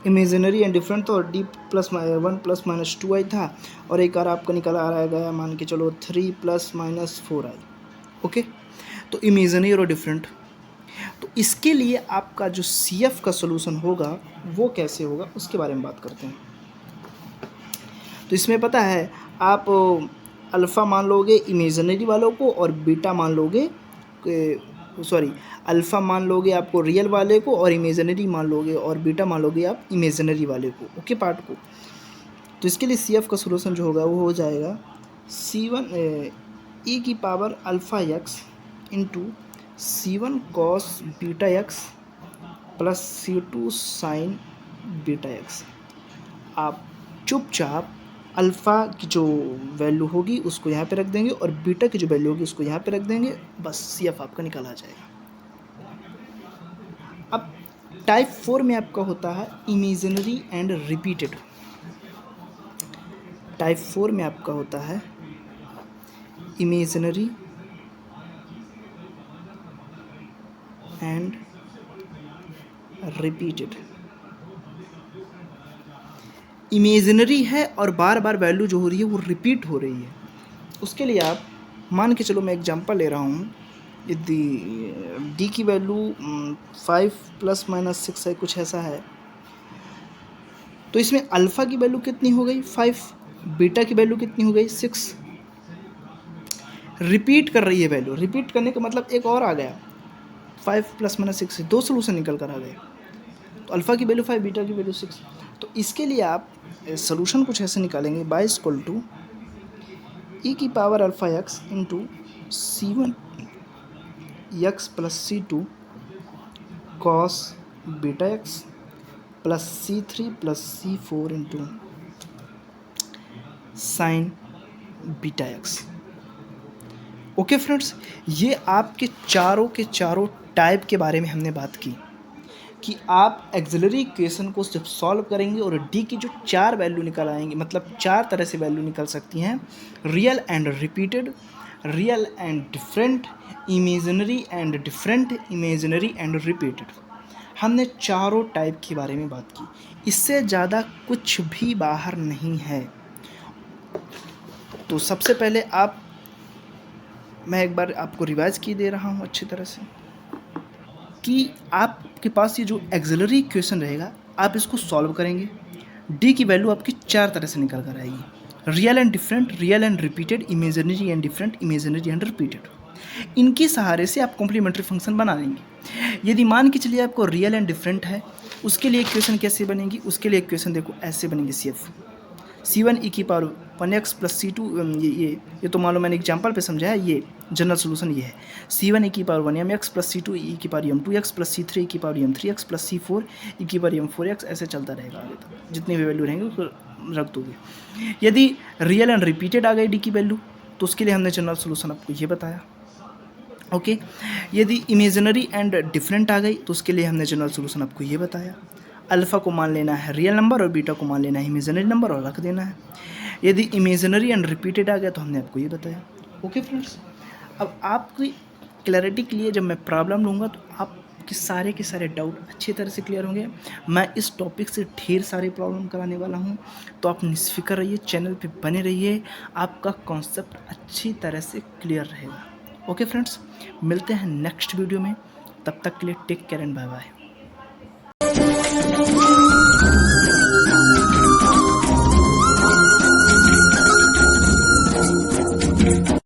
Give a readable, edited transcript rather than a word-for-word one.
Imaginary and different था और D plus 1 plus minus 2i था, और एक बार आपका निकल आ रहा गया मान के चलो 3 प्लस माइनस 4i। ओके, तो इमेजिनरी और डिफरेंट। तो इसके लिए आपका जो CF का सोल्यूशन होगा वो कैसे होगा उसके बारे में बात करते हैं। तो इसमें पता है आप अल्फ़ा मान लोगे इमेजिनरी वालों को और बीटा मान लोगे, सॉरी अल्फ़ा मान लोगे आपको रियल वाले को और इमेजिनरी मान लोगे और बीटा मान लोगे आप इमेजिनरी वाले को, ओके पार्ट को। तो इसके लिए CF का सोल्यूशन जो होगा वो हो जाएगा C1 e की power alpha x into C1 cos beta x plus C2 sign beta x। आप चुपचाप अल्फ़ा की जो वैल्यू होगी उसको यहाँ पे रख देंगे और बीटा की जो वैल्यू होगी उसको यहाँ पे रख देंगे, बस CF आपका निकल आ जाएगा। अब टाइप 4 में आपका होता है इमेजिनरी एंड रिपीटेड। टाइप 4 में आपका होता है इमेजिनरी एंड रिपीटेड। इमेजिनरी है और बार बार वैल्यू जो हो रही है वो रिपीट हो रही है। उसके लिए आप मान के चलो, मैं एग्जांपल ले रहा हूँ, यदि डी की वैल्यू 5 प्लस माइनस 6 है, कुछ ऐसा है, तो इसमें अल्फ़ा की वैल्यू कितनी हो गई 5, बीटा की वैल्यू कितनी हो गई 6। रिपीट कर रही है वैल्यू, रिपीट करने का मतलब एक और आ गया 5 प्लस माइनस 6 से 2 सोल्यूशन निकल कर आ गए। तो अल्फ़ा की वैल्यू 5, बीटा की वैल्यू 6। तो इसके लिए आप सोल्यूशन कुछ ऐसे निकालेंगे, y इक्वल टू ई की power alpha x into C1 x plus C2 cos beta x plus C3 plus C4 into sine beta x। Okay friends, ये आपके चारों के चारों टाइप के बारे में हमने बात की कि आप एक्सिलरी इक्वेशन को जब सॉल्व करेंगे और डी की जो 4 वैल्यू निकल आएंगी, मतलब 4 तरह से वैल्यू निकल सकती हैं, real and repeated, real and different, imaginary and different, imaginary and repeated. हमने चारों टाइप के बारे में बात की, इससे ज़्यादा कुछ भी बाहर नहीं है। तो सबसे पहले मैं एक बार आपको रिवाइज की दे रहा हूँ अच्छी तरह से कि आपके पास ये जो एक्सिलरी इक्वेशन रहेगा आप इसको सॉल्व करेंगे, डी की वैल्यू आपकी 4 तरह से निकल कर आएगी, real and different, real and repeated, imaginary and different, imaginary and repeated. इनके सहारे से आप कॉम्प्लीमेंट्री फंक्शन बना लेंगे। यदि मान के चलिए आपको रियल एंड डिफरेंट है, उसके लिए इक्वेशन कैसे बनेगी, उसके लिए इक्वेशन देखो ऐसे बनेगी CF C1 e की पावर 1x प्लस C2, ये तो मान लो मैंने एग्जांपल पे समझा है, ये जनरल सोल्यूशन ये है C1 e की power 1mx plus C2 e की power m2x plus C3 e की power m3x plus C4 e की पावर m4x, ऐसे चलता रहेगा आगे तक, जितनी भी वैल्यू रहेंगे उसको रख दोगे। यदि रियल एंड रिपीटेड आ गई डी की वैल्यू तो उसके लिए हमने जनरल सोल्यूशन आपको ये बताया। ओके, यदि इमेजिनरी एंड डिफरेंट आ गई तो उसके लिए हमने जनरल सोल्यूशन आपको ये बताया। अल्फ़ा को मान लेना है रियल नंबर और बीटा को मान लेना है इमेजिनरी नंबर और रख देना है। यदि इमेजिनरी एंड रिपीटेड आ गया तो हमने आपको ये बताया। ओके फ्रेंड्स, अब आपकी क्लैरिटी के लिए जब मैं प्रॉब्लम लूँगा तो आपके सारे के सारे डाउट अच्छी तरह से क्लियर होंगे। मैं इस टॉपिक से ढेर सारे प्रॉब्लम कराने वाला हूँ, तो आप निश्फिक्र रहिए, चैनल पे बने रहिए, आपका कॉन्सेप्ट अच्छी तरह से क्लियर रहेगा। ओके फ्रेंड्स, मिलते हैं नेक्स्ट वीडियो में, तब तक के लिए take care and bye bye.